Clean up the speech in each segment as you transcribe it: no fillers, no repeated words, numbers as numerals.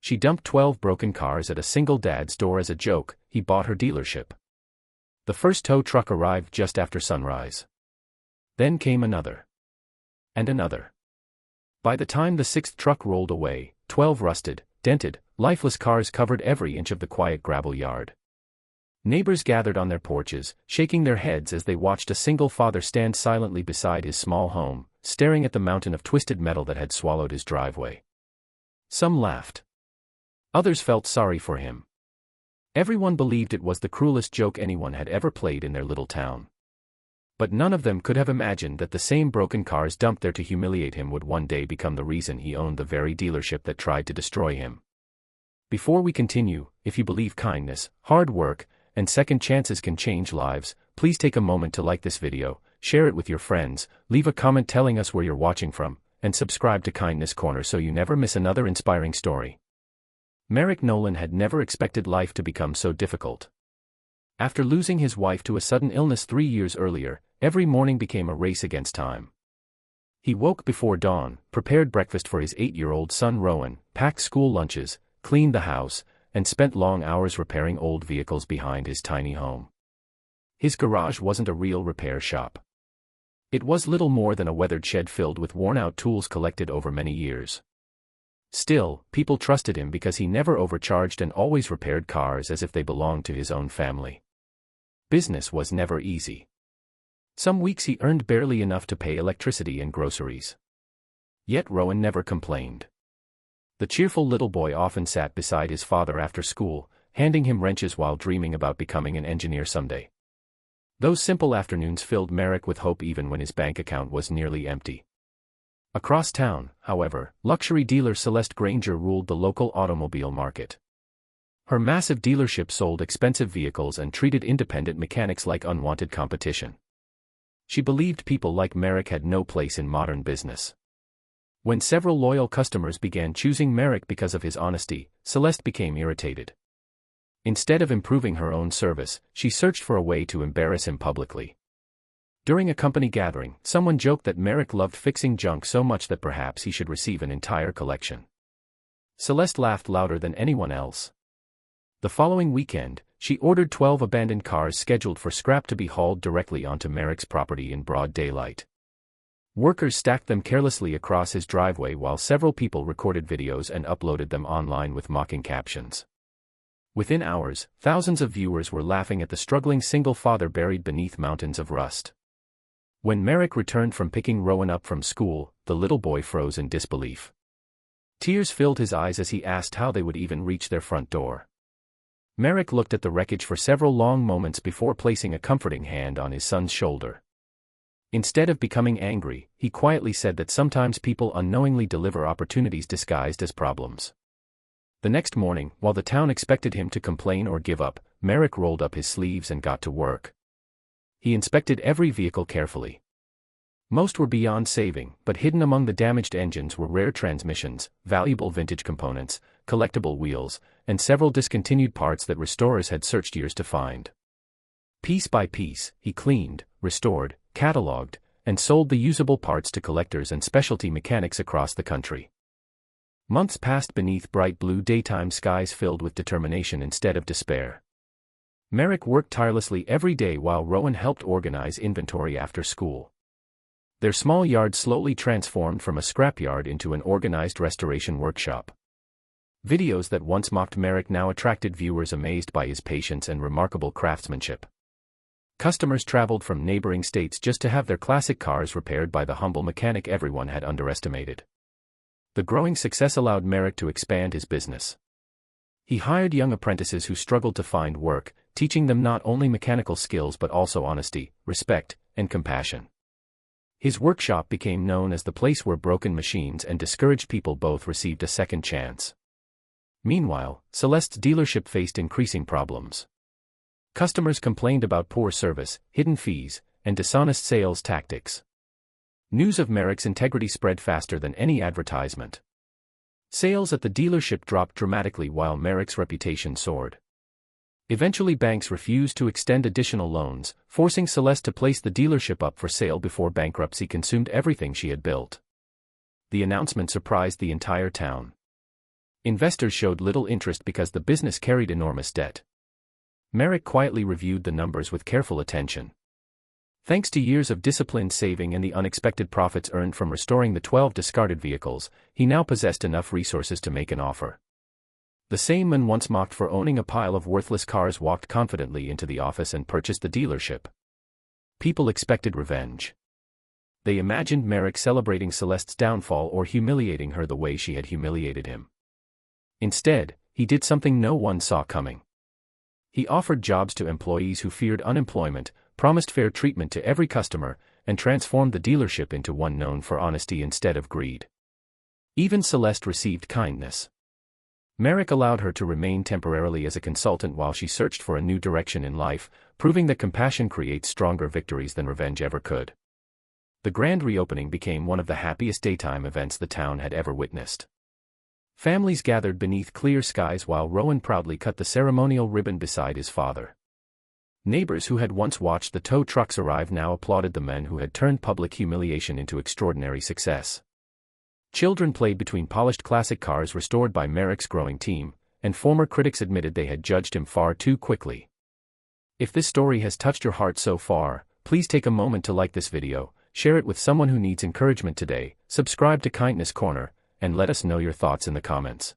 She dumped 12 broken cars at a single dad's door as a joke. He bought her dealership. The first tow truck arrived just after sunrise. Then came another. And another. By the time the sixth truck rolled away, 12 rusted, dented, lifeless cars covered every inch of the quiet gravel yard. Neighbors gathered on their porches, shaking their heads as they watched a single father stand silently beside his small home, staring at the mountain of twisted metal that had swallowed his driveway. Some laughed. Others felt sorry for him. Everyone believed it was the cruelest joke anyone had ever played in their little town. But none of them could have imagined that the same broken cars dumped there to humiliate him would one day become the reason he owned the very dealership that tried to destroy him. Before we continue, if you believe kindness, hard work, and second chances can change lives, please take a moment to like this video, share it with your friends, leave a comment telling us where you're watching from, and subscribe to Kindness Corner so you never miss another inspiring story. Merrick Nolan had never expected life to become so difficult. After losing his wife to a sudden illness 3 years earlier, every morning became a race against time. He woke before dawn, prepared breakfast for his 8-year-old son Rowan, packed school lunches, cleaned the house, and spent long hours repairing old vehicles behind his tiny home. His garage wasn't a real repair shop. It was little more than a weathered shed filled with worn-out tools collected over many years. Still, people trusted him because he never overcharged and always repaired cars as if they belonged to his own family. Business was never easy. Some weeks he earned barely enough to pay electricity and groceries. Yet Rowan never complained. The cheerful little boy often sat beside his father after school, handing him wrenches while dreaming about becoming an engineer someday. Those simple afternoons filled Merrick with hope even when his bank account was nearly empty. Across town, however, luxury dealer Celeste Granger ruled the local automobile market. Her massive dealership sold expensive vehicles and treated independent mechanics like unwanted competition. She believed people like Merrick had no place in modern business. When several loyal customers began choosing Merrick because of his honesty, Celeste became irritated. Instead of improving her own service, she searched for a way to embarrass him publicly. During a company gathering, someone joked that Merrick loved fixing junk so much that perhaps he should receive an entire collection. Celeste laughed louder than anyone else. The following weekend, she ordered 12 abandoned cars scheduled for scrap to be hauled directly onto Merrick's property in broad daylight. Workers stacked them carelessly across his driveway while several people recorded videos and uploaded them online with mocking captions. Within hours, thousands of viewers were laughing at the struggling single father buried beneath mountains of rust. When Merrick returned from picking Rowan up from school, the little boy froze in disbelief. Tears filled his eyes as he asked how they would even reach their front door. Merrick looked at the wreckage for several long moments before placing a comforting hand on his son's shoulder. Instead of becoming angry, he quietly said that sometimes people unknowingly deliver opportunities disguised as problems. The next morning, while the town expected him to complain or give up, Merrick rolled up his sleeves and got to work. He inspected every vehicle carefully. Most were beyond saving, but hidden among the damaged engines were rare transmissions, valuable vintage components, collectible wheels, and several discontinued parts that restorers had searched years to find. Piece by piece, he cleaned, restored, cataloged, and sold the usable parts to collectors and specialty mechanics across the country. Months passed beneath bright blue daytime skies filled with determination instead of despair. Merrick worked tirelessly every day while Rowan helped organize inventory after school. Their small yard slowly transformed from a scrapyard into an organized restoration workshop. Videos that once mocked Merrick now attracted viewers amazed by his patience and remarkable craftsmanship. Customers traveled from neighboring states just to have their classic cars repaired by the humble mechanic everyone had underestimated. The growing success allowed Merrick to expand his business. He hired young apprentices who struggled to find work, teaching them not only mechanical skills but also honesty, respect, and compassion. His workshop became known as the place where broken machines and discouraged people both received a second chance. Meanwhile, Celeste's dealership faced increasing problems. Customers complained about poor service, hidden fees, and dishonest sales tactics. News of Merrick's integrity spread faster than any advertisement. Sales at the dealership dropped dramatically while Merrick's reputation soared. Eventually banks refused to extend additional loans, forcing Celeste to place the dealership up for sale before bankruptcy consumed everything she had built. The announcement surprised the entire town. Investors showed little interest because the business carried enormous debt. Merrick quietly reviewed the numbers with careful attention. Thanks to years of disciplined saving and the unexpected profits earned from restoring the 12 discarded vehicles, he now possessed enough resources to make an offer. The same man once mocked for owning a pile of worthless cars walked confidently into the office and purchased the dealership. People expected revenge. They imagined Merrick celebrating Celeste's downfall or humiliating her the way she had humiliated him. Instead, he did something no one saw coming. He offered jobs to employees who feared unemployment, promised fair treatment to every customer, and transformed the dealership into one known for honesty instead of greed. Even Celeste received kindness. Merrick allowed her to remain temporarily as a consultant while she searched for a new direction in life, proving that compassion creates stronger victories than revenge ever could. The grand reopening became one of the happiest daytime events the town had ever witnessed. Families gathered beneath clear skies while Rowan proudly cut the ceremonial ribbon beside his father. Neighbors who had once watched the tow trucks arrive now applauded the men who had turned public humiliation into extraordinary success. Children played between polished classic cars restored by Merrick's growing team, and former critics admitted they had judged him far too quickly. If this story has touched your heart so far, please take a moment to like this video, share it with someone who needs encouragement today, subscribe to Kindness Corner, and let us know your thoughts in the comments.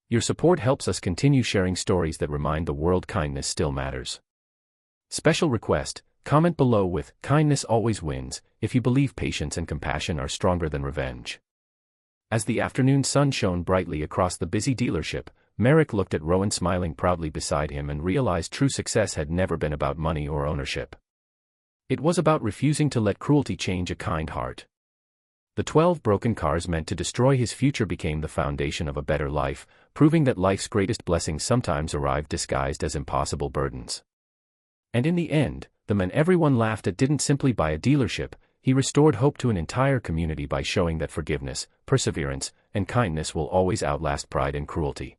Your support helps us continue sharing stories that remind the world kindness still matters. Special request, comment below with "Kindness always wins" if you believe patience and compassion are stronger than revenge. As the afternoon sun shone brightly across the busy dealership, Merrick looked at Rowan smiling proudly beside him and realized true success had never been about money or ownership. It was about refusing to let cruelty change a kind heart. The 12 broken cars meant to destroy his future became the foundation of a better life, proving that life's greatest blessings sometimes arrive disguised as impossible burdens. And in the end, the man everyone laughed at didn't simply buy a dealership, he restored hope to an entire community by showing that forgiveness, perseverance, and kindness will always outlast pride and cruelty.